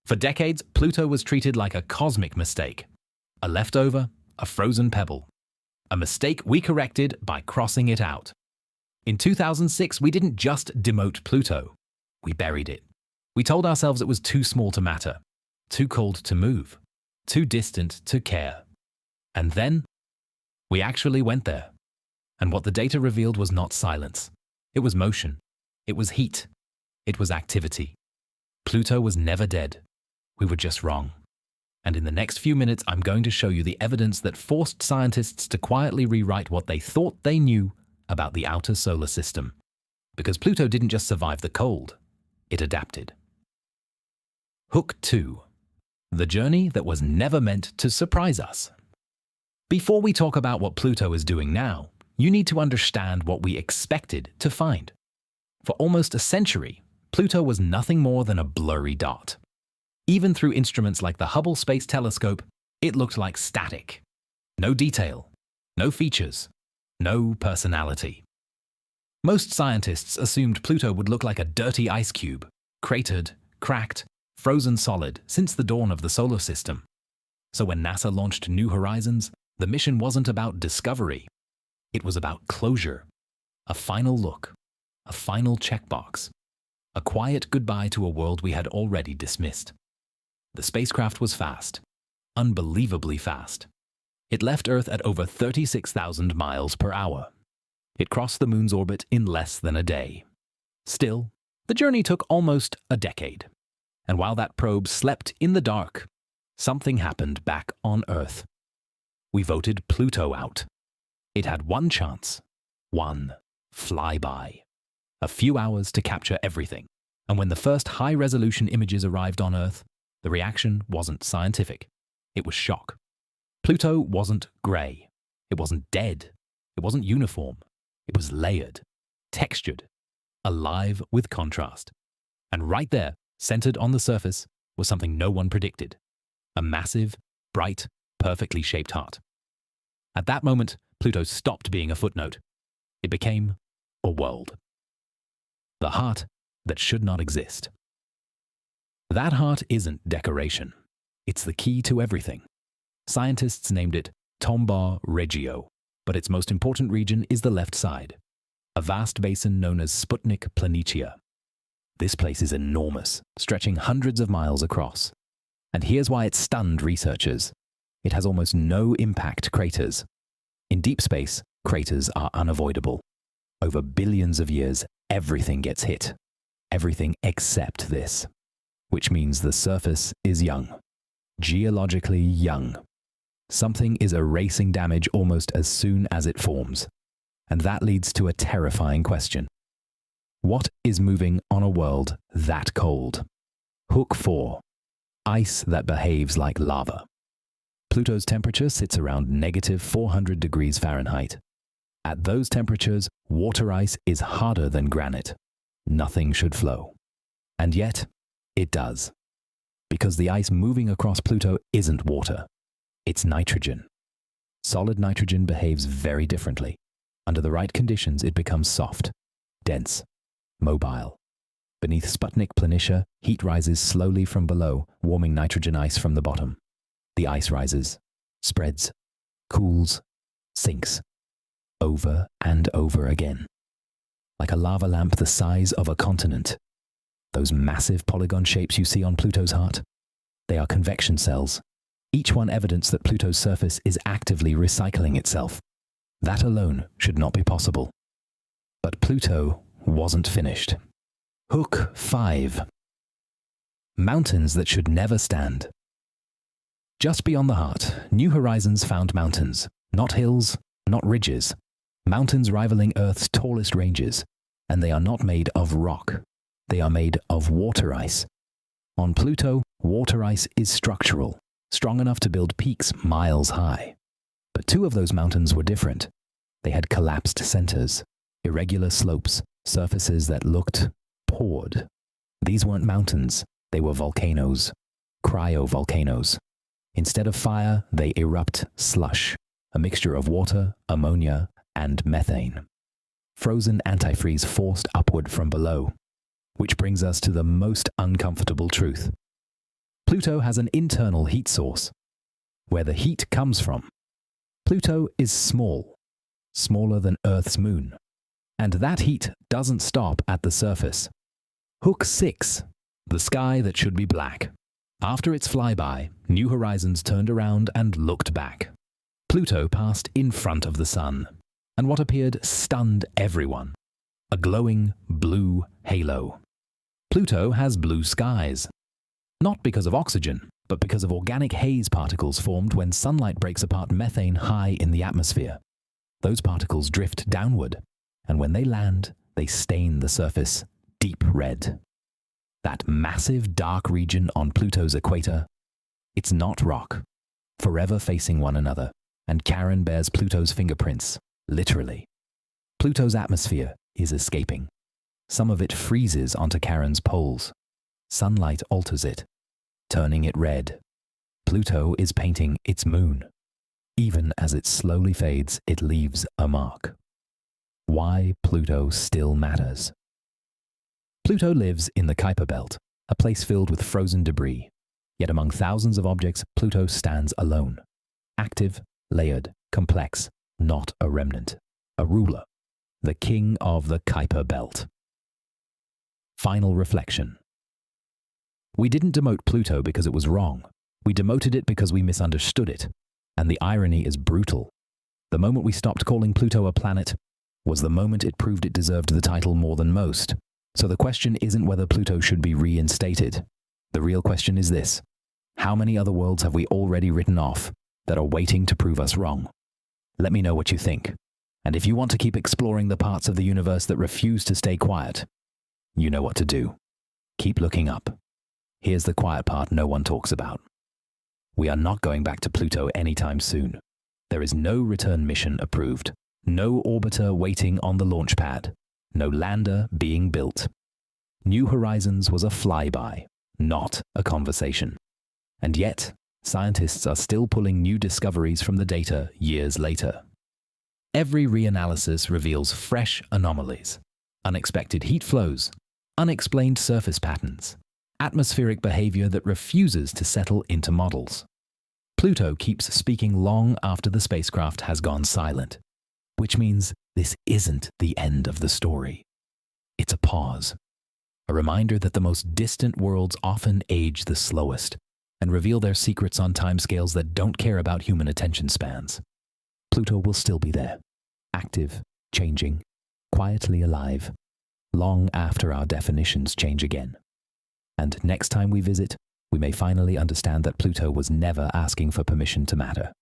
For decades, Pluto was treated like a cosmic mistake. A leftover, a frozen pebble. A mistake we corrected by crossing it out. In 2006, we didn't just demote Pluto. We buried it. We told ourselves it was too small to matter, too cold to move, too distant to care. And then, we actually went there. And what the data revealed was not silence. It was motion. It was heat. It was activity. Pluto was never dead. We were just wrong. And in the next few minutes, I'm going to show you the evidence that forced scientists to quietly rewrite what they thought they knew about the outer solar system. Because Pluto didn't just survive the cold, it adapted. Hook 2. The journey that was never meant to surprise us. Before we talk about what Pluto is doing now, you need to understand what we expected to find. For almost a century, Pluto was nothing more than a blurry dot. Even through instruments like the Hubble Space Telescope, it looked like static. No detail, no features, no personality. Most scientists assumed Pluto would look like a dirty ice cube, cratered, cracked, frozen solid since the dawn of the solar system. So when NASA launched New Horizons, the mission wasn't about discovery. It was about closure, a final look, a final checkbox, a quiet goodbye to a world we had already dismissed. The spacecraft was fast, unbelievably fast. It left Earth at over 36,000 miles per hour. It crossed the Moon's orbit in less than a day. Still, the journey took almost a decade. And while that probe slept in the dark, something happened back on Earth. We voted Pluto out. It had one chance, one flyby. A few hours to capture everything. And when the first high-resolution images arrived on Earth, the reaction wasn't scientific. It was shock. Pluto wasn't grey. It wasn't dead. It wasn't uniform. It was layered, textured, alive with contrast. And right there, centered on the surface, was something no one predicted. A massive, bright, perfectly shaped heart. At that moment, Pluto stopped being a footnote. It became a world. The heart that should not exist. That heart isn't decoration. It's the key to everything. Scientists named it Tombaugh Regio, but its most important region is the left side, a vast basin known as Sputnik Planitia. This place is enormous, stretching hundreds of miles across. And here's why it stunned researchers. It has almost no impact craters. In deep space, craters are unavoidable. Over billions of years, everything gets hit. Everything except this. Which means the surface is young. Geologically young. Something is erasing damage almost as soon as it forms. And that leads to a terrifying question. What is moving on a world that cold? Hook 4. Ice that behaves like lava. Pluto's temperature sits around -400 degrees Fahrenheit. At those temperatures, water ice is harder than granite. Nothing should flow. And yet, it does. Because the ice moving across Pluto isn't water. It's nitrogen. Solid nitrogen behaves very differently. Under the right conditions, it becomes soft, dense, mobile. Beneath Sputnik Planitia, heat rises slowly from below, warming nitrogen ice from the bottom. The ice rises, spreads, cools, sinks, over and over again. Like a lava lamp the size of a continent. Those massive polygon shapes you see on Pluto's heart, they are convection cells, each one evidence that Pluto's surface is actively recycling itself. That alone should not be possible. But Pluto wasn't finished. Hook 5. Mountains that should never stand. Just beyond the heart, New Horizons found mountains, not hills, not ridges. Mountains rivaling Earth's tallest ranges, and they are not made of rock. They are made of water ice. On Pluto, water ice is structural, strong enough to build peaks miles high. But two of those mountains were different. They had collapsed centers, irregular slopes, surfaces that looked poured. These weren't mountains, they were volcanoes, cryovolcanoes. Instead of fire, they erupt slush, a mixture of water, ammonia, and methane. Frozen antifreeze forced upward from below. Which brings us to the most uncomfortable truth. Pluto has an internal heat source. Where the heat comes from. Pluto is small, smaller than Earth's moon. And that heat doesn't stop at the surface. Hook 6, the sky that should be black. After its flyby, New Horizons turned around and looked back. Pluto passed in front of the sun, and what appeared stunned everyone. A glowing blue halo. Pluto has blue skies. Not because of oxygen, but because of organic haze particles formed when sunlight breaks apart methane high in the atmosphere. Those particles drift downward, and when they land, they stain the surface deep red. That massive dark region on Pluto's equator, it's not rock, forever facing one another, and Charon bears Pluto's fingerprints, literally. Pluto's atmosphere is escaping. Some of it freezes onto Charon's poles. Sunlight alters it, turning it red. Pluto is painting its moon. Even as it slowly fades, it leaves a mark. Why Pluto still matters. Pluto lives in the Kuiper Belt, a place filled with frozen debris. Yet among thousands of objects, Pluto stands alone. Active, layered, complex, not a remnant. A ruler. The king of the Kuiper Belt. Final reflection. We didn't demote Pluto because it was wrong. We demoted it because we misunderstood it. And the irony is brutal. The moment we stopped calling Pluto a planet was the moment it proved it deserved the title more than most. So the question isn't whether Pluto should be reinstated. The real question is this: how many other worlds have we already written off that are waiting to prove us wrong? Let me know what you think. And if you want to keep exploring the parts of the universe that refuse to stay quiet, you know what to do. Keep looking up. Here's the quiet part no one talks about. We are not going back to Pluto anytime soon. There is no return mission approved, no orbiter waiting on the launch pad, no lander being built. New Horizons was a flyby, not a conversation. And yet, scientists are still pulling new discoveries from the data years later. Every reanalysis reveals fresh anomalies, unexpected heat flows, unexplained surface patterns, atmospheric behavior that refuses to settle into models. Pluto keeps speaking long after the spacecraft has gone silent, which means this isn't the end of the story. It's a pause, a reminder that the most distant worlds often age the slowest and reveal their secrets on timescales that don't care about human attention spans. Pluto will still be there, active, changing, quietly alive, long after our definitions change again. And next time we visit, we may finally understand that Pluto was never asking for permission to matter.